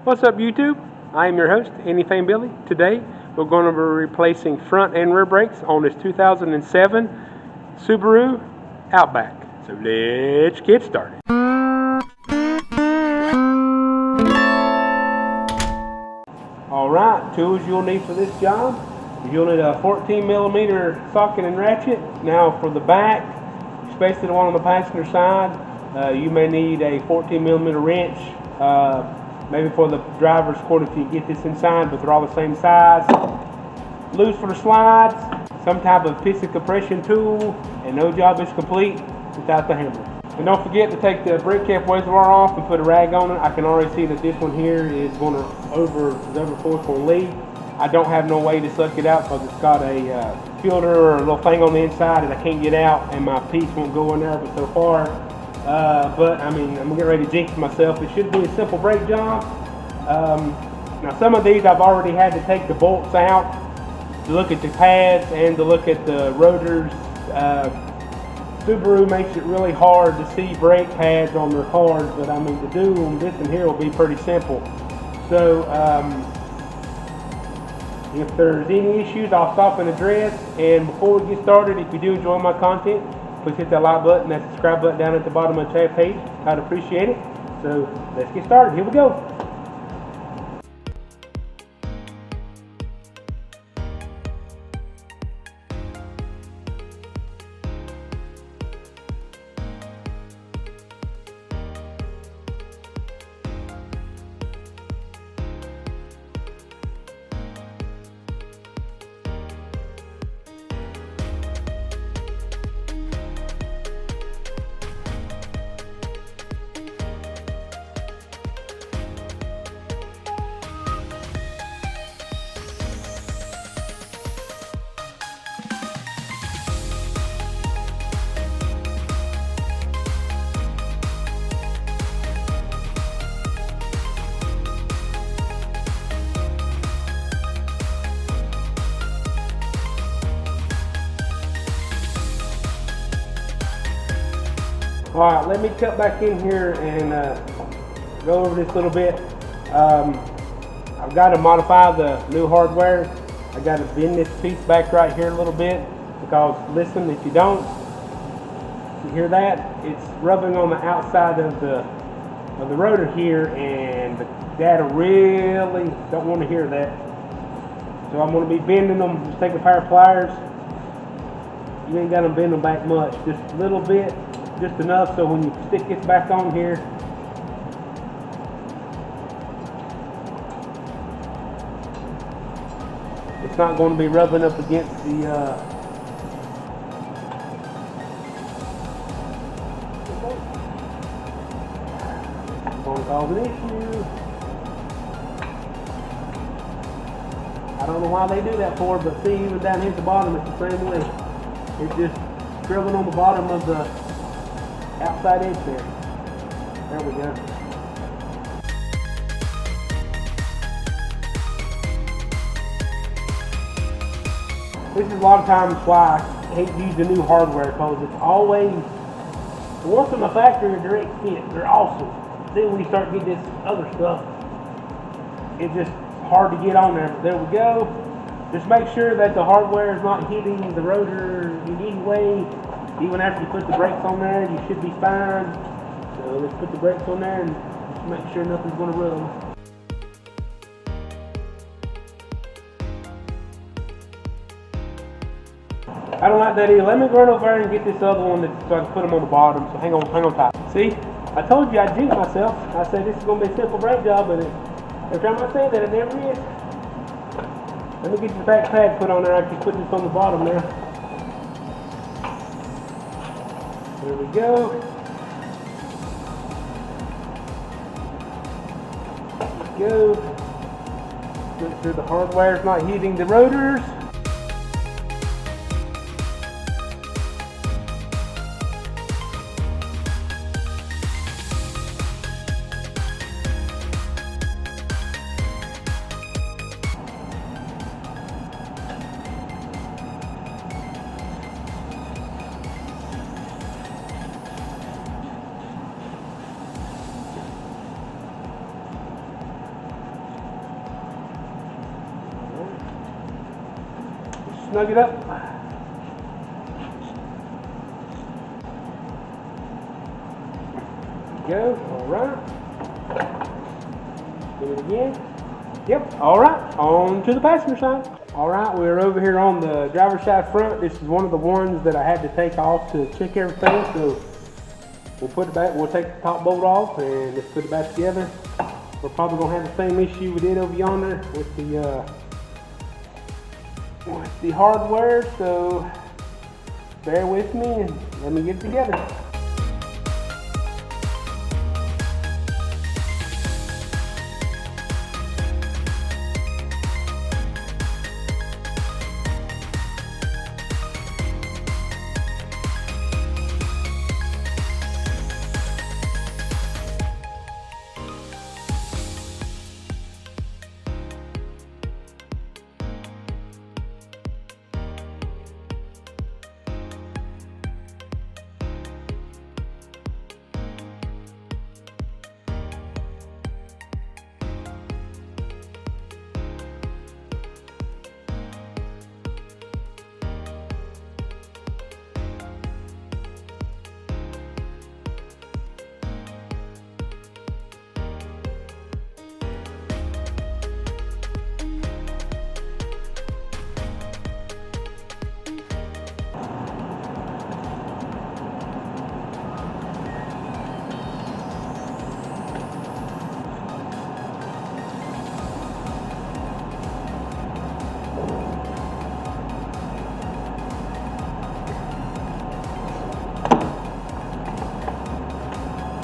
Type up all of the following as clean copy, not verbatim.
What's up, YouTube? I am your host, Anything Billy. Today, we're going to be replacing front and rear brakes on this 2007 Subaru Outback. So let's get started. Alright, tools you'll need for this job. You'll need a 14mm socket and ratchet. Now for the back, especially the one on the passenger side, you may need a 14mm wrench. Maybe for the driver's cord if you get this inside, but they're all the same size. Loose for the slides, some type of piston compression tool, and no job is complete without the hammer. And don't forget to take the brake cap reservoir off and put a rag on it. I can already see that this one here is going to overforce on leak. I don't have no way to suck it out because it's got a filter or a little thing on the inside that I can't get out, and my piece won't go in there. But so far, but I mean, I'm getting ready to jinx myself. It should be a simple brake job. Now some of these I've already had to take the bolts out to look at the pads and to look at the rotors. Subaru makes it really hard to see brake pads on their cars, but I mean, to do on this one here will be pretty simple. So if there's any issues, I'll stop and address. And before we get started, if you do enjoy my content, please hit that like button, that subscribe button down at the bottom of the tab page. I'd appreciate it. So let's get started. Here we go. Alright, let me cut back in here and go over this a little bit. I've got to modify the new hardware. I got to bend this piece back right here a little bit because, listen, if you don't, you hear that? It's rubbing on the outside of the rotor here, and the data really don't want to hear that. So I'm going to be bending them. Just take a pair of pliers. You ain't got to bend them back much, just a little bit. Just enough so when you stick this back on here, it's not going to be rubbing up against the going to cause an issue. I don't know why they do that for, but see, even down here at the bottom it's the same way. It's just drilling on the bottom of the outside edge there. There we go. This is a lot of times why I hate using new hardware, because it's always, once in the factory are direct fit, they're awesome. Then when you start getting this other stuff, it's just hard to get on there. But there we go. Just make sure that the hardware is not hitting the rotor in any way. Even after you put the brakes on there, you should be fine. So let's put the brakes on there and just make sure nothing's going to rub. I don't like that either. Let me run over there and get this other one so I can put them on the bottom. So hang on tight. See, I told you I'd jinx myself. I said this is going to be a simple brake job, but every time I say that, it never is. Let me get the back pad put on there. I can put this on the bottom there. There we go. There we go. Make sure the hardware is not hitting the rotors. snug it up. Go. All right. Do it again. Yep. All right. On to the passenger side. All right. We're over here on the driver's side front. This is one of the ones that I had to take off to check everything. So we'll put it back. We'll take the top bolt off and let's put it back together. We're probably gonna have the same issue we did over yonder with the hardware. So bear with me and let me get it together.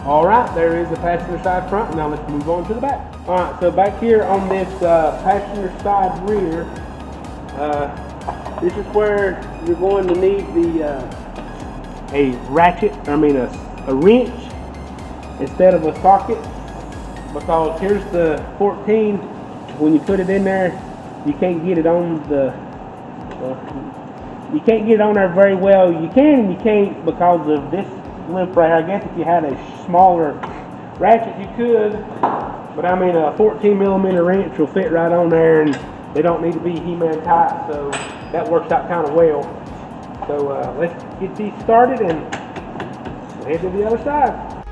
All right, there is the passenger side front. Now let's move on to the back. All right, so back here on this passenger side rear, this is where you're going to need a ratchet, a wrench instead of a socket, because here's the 14. When you put it in there, you can't get it on you can't get it on there very well. You can and you can't because of this lip right here. I guess if you had a smaller ratchet you could, but I mean a 14 millimeter wrench will fit right on there, and they don't need to be He-Man tight, so that works out kind of well. So let's get these started and head to the other side.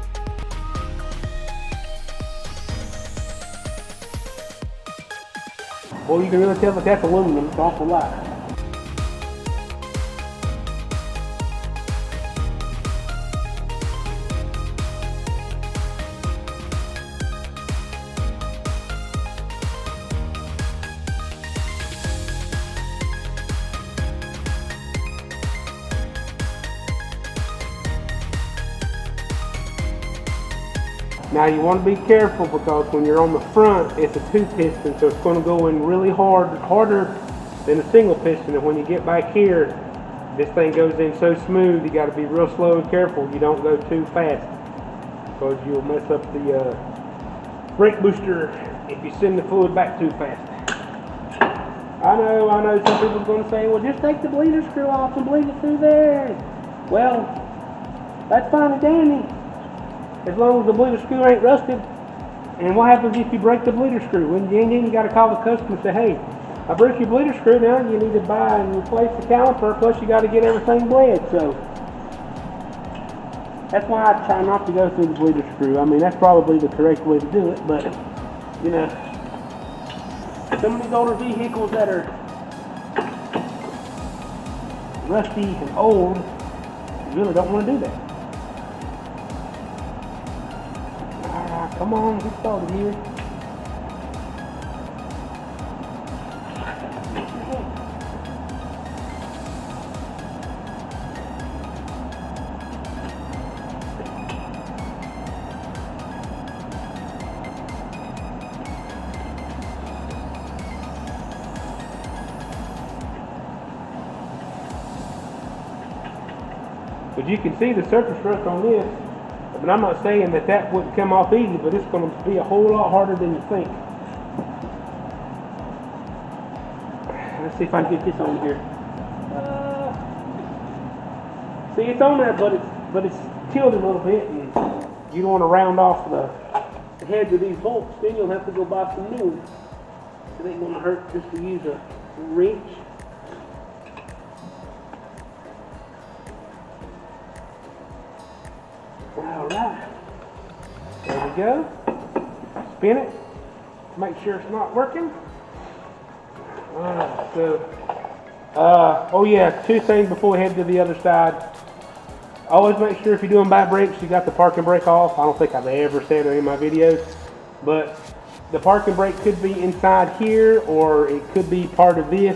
Well, you can really tell that that's aluminum. It's awful light. Now you want to be careful because when you're on the front, it's a 2-piston, so it's going to go in really harder than a single piston. And when you get back here, this thing goes in so smooth, you got to be real slow and careful. You don't go too fast because you'll mess up the brake booster if you send the fluid back too fast. I know some people are going to say, well, just take the bleeder screw off and bleed it through there. Well, that's fine and dandy, as long as the bleeder screw ain't rusted. And what happens if you break the bleeder screw? When you got to call the customer and say, hey, I broke your bleeder screw, now you need to buy and replace the caliper, plus you got to get everything bled. So that's why I try not to go through the bleeder screw. I mean, that's probably the correct way to do it, but you know, some of these older vehicles that are rusty and old, you really don't want to do that. Come on, get started here. But you can see the surface rust on this. But I'm not saying that wouldn't come off easy, but it's going to be a whole lot harder than you think. Let's see if I can get this on here. See, it's on there, but it's tilted a little bit, and you don't want to round off the heads of these bolts. Then you'll have to go buy some new ones. It ain't going to hurt just to use a wrench. go. Spin it. Make sure it's not working. Oh yeah, two things before we head to the other side. Always make sure if you're doing back brakes, you got the parking brake off. I don't think I've ever said it in any of my videos, but the parking brake could be inside here, or it could be part of this.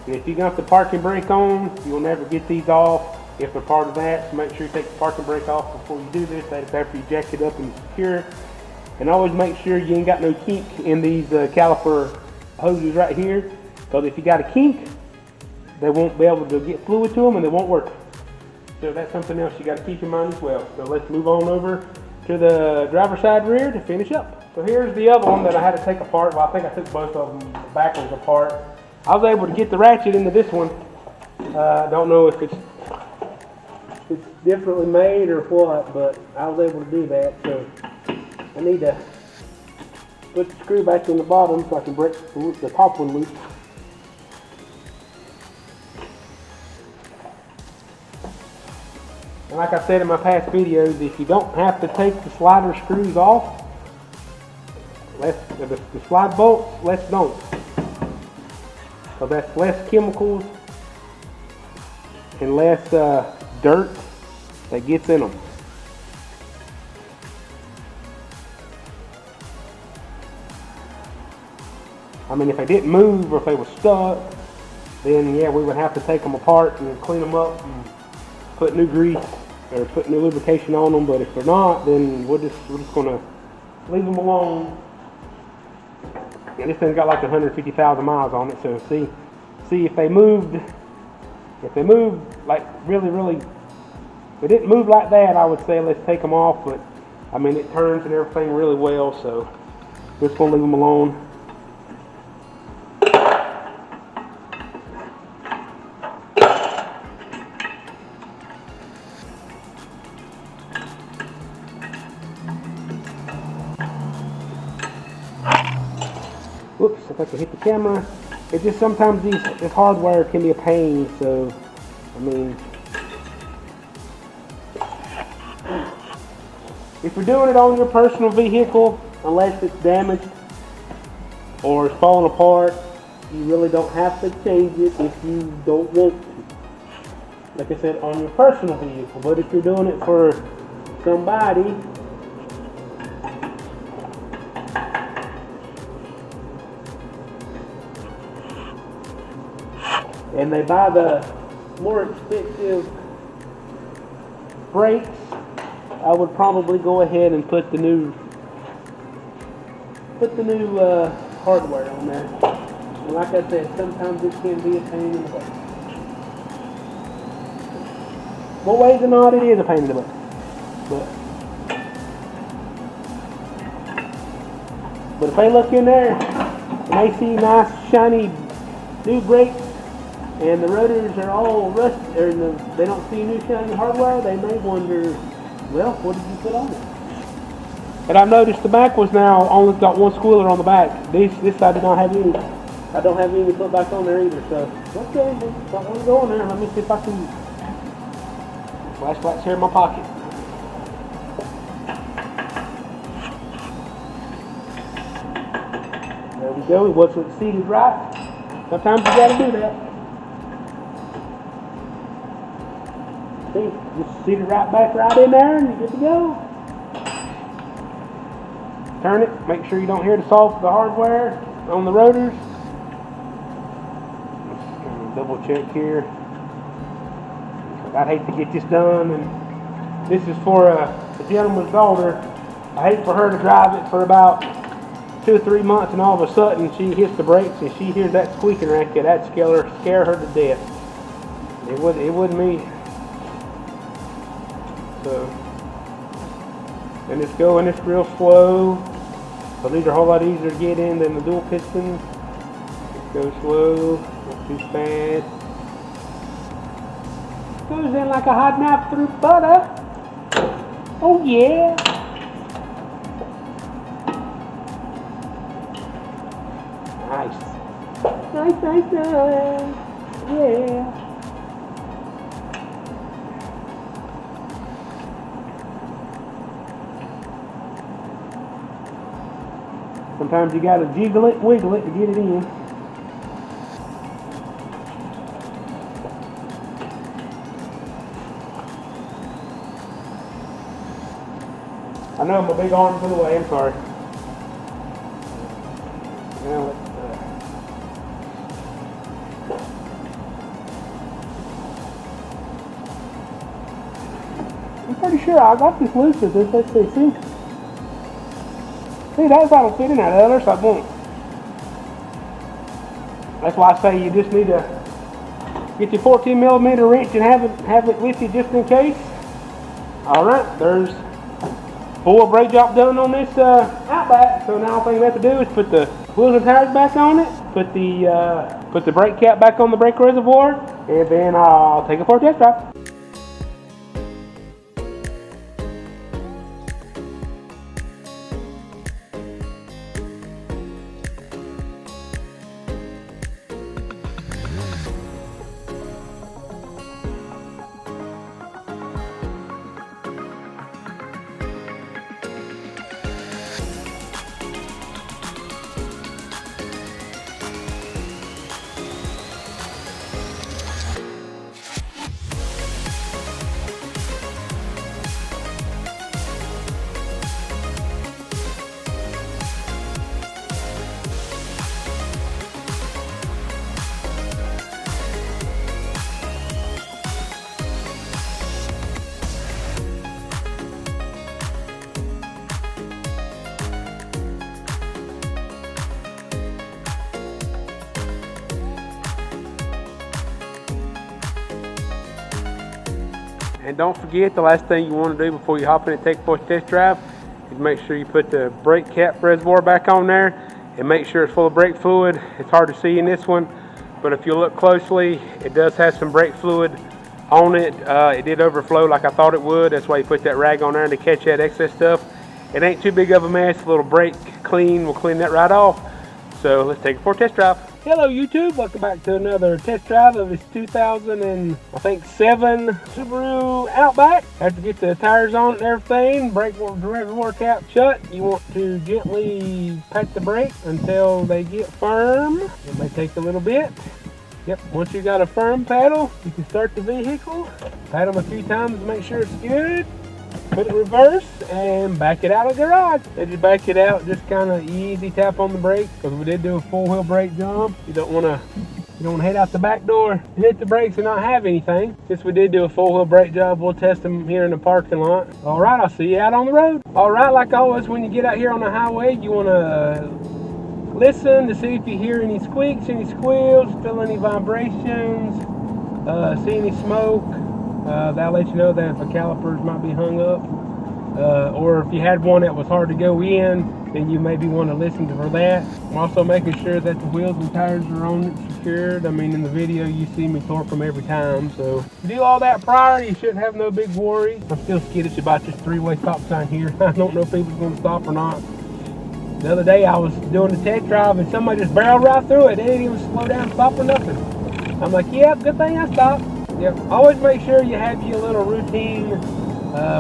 And if you got the parking brake on, you'll never get these off if they're part of that. So make sure you take the parking brake off before you do this. That's after you jack it up and secure. And always make sure you ain't got no kink in these caliper hoses right here, because if you got a kink, they won't be able to get fluid to them and they won't work. So that's something else you got to keep in mind as well. So let's move on over to the driver's side rear to finish up. So here's the other one that I had to take apart. Well, I think I took both of them, the back ones apart. I was able to get the ratchet into this one. I don't know if it's differently made or what, but I was able to do that. So I need to put the screw back in the bottom so I can break the top one loose. And like I said in my past videos, if you don't have to take the slider screws off, the slide bolts, let's don't. So that's less chemicals and less dirt that gets in them. I mean, if they didn't move or if they were stuck, then yeah, we would have to take them apart and clean them up and put new grease or put new lubrication on them. But if they're not, then we're just gonna leave them alone. And this thing's got like 150,000 miles on it, so see if they moved. If they moved like really, if they didn't move like that, I would say let's take them off. But I mean, it turns and everything really well, so we're just gonna leave them alone. Whoops, if I can hit the camera. It just sometimes this hardware can be a pain, so I mean, if you're doing it on your personal vehicle, unless it's damaged or it's falling apart, you really don't have to change it if you don't want to. Like I said, on your personal vehicle, but if you're doing it for somebody, and they buy the more expensive brakes, I would probably go ahead and put the new hardware on there. And like I said, sometimes it can be a pain in the butt. More ways than not, it is a pain in the butt. But if they look in there and they see nice shiny new brakes, and the rotors are all rusted, or they don't see new shiny hardware, they may wonder, well, what did you put on it? And I've noticed the back was now only got one squealer on the back. This side did not have any. I don't have any to put back on there either, so okay, don't want to go on there. Let me see if I can. Flashlight's here in my pocket. There we go, it wasn't seated right. Sometimes you gotta do that. See, just seat it right back right in there and you're good to go. Turn it, make sure you don't hear the soft of the hardware on the rotors. Just kind of double check here. I'd hate to get this done, and this is for a gentleman's daughter. I hate for her to drive it for about 2 or 3 months and all of a sudden she hits the brakes and she hears that squeaking racket. That'd scare her to death. It wouldn't me. So, and it's going, it's real slow. So these are a whole lot easier to get in than the dual piston. Just go slow, not too fast. Goes in like a hot knife through butter. Oh yeah. Nice. Yeah. Sometimes you gotta jiggle it, wiggle it to get it in. I know my big arm's in the way, I'm sorry. Now let's I'm pretty sure I got this loose with this. Let's see. See, that side will fit in there, the other side won't. That's why I say you just need to get your 14 millimeter wrench and have it with you just in case. Alright, there's full brake job done on this Outback. So now all thing we have to do is put the wheels and tires back on it, put the brake cap back on the brake reservoir, and then I'll take it for a test drive. And don't forget, the last thing you want to do before you hop in and take for a test drive is make sure you put the brake cap reservoir back on there and make sure it's full of brake fluid. It's hard to see in this one, but if you look closely, it does have some brake fluid on it. It did overflow like I thought it would. That's why you put that rag on there to catch that excess stuff. It ain't too big of a mess. A little brake clean will clean that right off. So let's take it for a test drive. Hello YouTube, welcome back to another test drive of this 2007 Subaru Outback. After you get the tires on it and everything, brake reservoir cap shut, you want to gently pat the brake until they get firm. It may take a little bit. Yep, once you got a firm paddle, you can start the vehicle. Pat them a few times to make sure it's good. Put it in reverse and back it out of the garage. As you back it out, just kind of easy tap on the brake, because we did do a full wheel brake job. You don't want to head out the back door and hit the brakes and not have anything. Since we did do a full wheel brake job, we'll test them here in the parking lot. All right, I'll see you out on the road. All right, like always, when you get out here on the highway, you want to listen to see if you hear any squeaks, any squeals, feel any vibrations, see any smoke. That'll let you know that if the calipers might be hung up, or if you had one that was hard to go in, then you maybe want to listen for that. I'm also making sure that the wheels and tires are on it secured. I mean, in the video you see me torque them every time, so if you do all that prior, you shouldn't have no big worry. I'm still skittish about this three-way stop sign here. I don't know if people's going to stop or not. The other day I was doing the test drive and somebody just barreled right through it. They didn't even slow down, stop or nothing. I'm like, yeah, good thing I stopped. Yep. Always make sure you have your little routine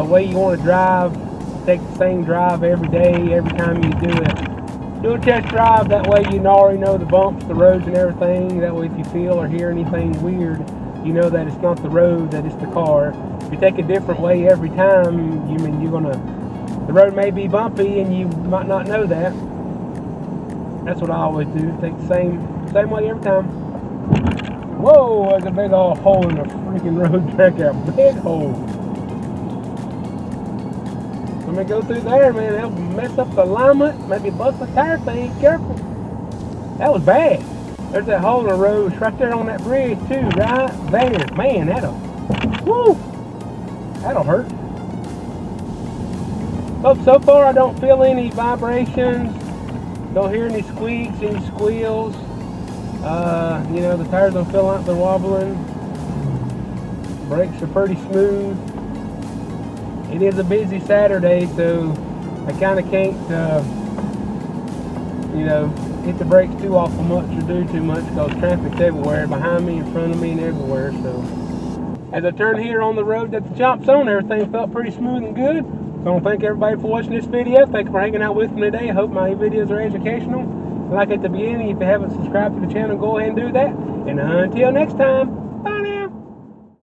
way you want to drive. Take the same drive every day, every time you do it. Do a test drive, that way you already know the bumps, the roads and everything. That way if you feel or hear anything weird, you know that it's not the road, that it's the car. If you take a different way every time, the road may be bumpy and you might not know that. That's what I always do. Take the same way every time. Whoa, there's a big old hole in the freaking road. Check out, big hole. Let me go through there, man. It'll mess up the alignment, maybe bust the tire thing. Careful. That was bad. There's that hole in the road. It's right there on that bridge too, right there. Man, that'll hurt. So far I don't feel any vibrations. Don't hear any squeaks, any squeals. The tires don't feel like they're wobbling. Brakes are pretty smooth. It is a busy Saturday, so I kind of can't, hit the brakes too awful much or do too much, because traffic's everywhere, behind me, in front of me, and everywhere. So as I turned here on the road that the chomp's on, everything felt pretty smooth and good. So I want to thank everybody for watching this video. Thank you for hanging out with me today. I hope my videos are educational. Like at the beginning, if you haven't subscribed to the channel, go ahead and do that. And until next time.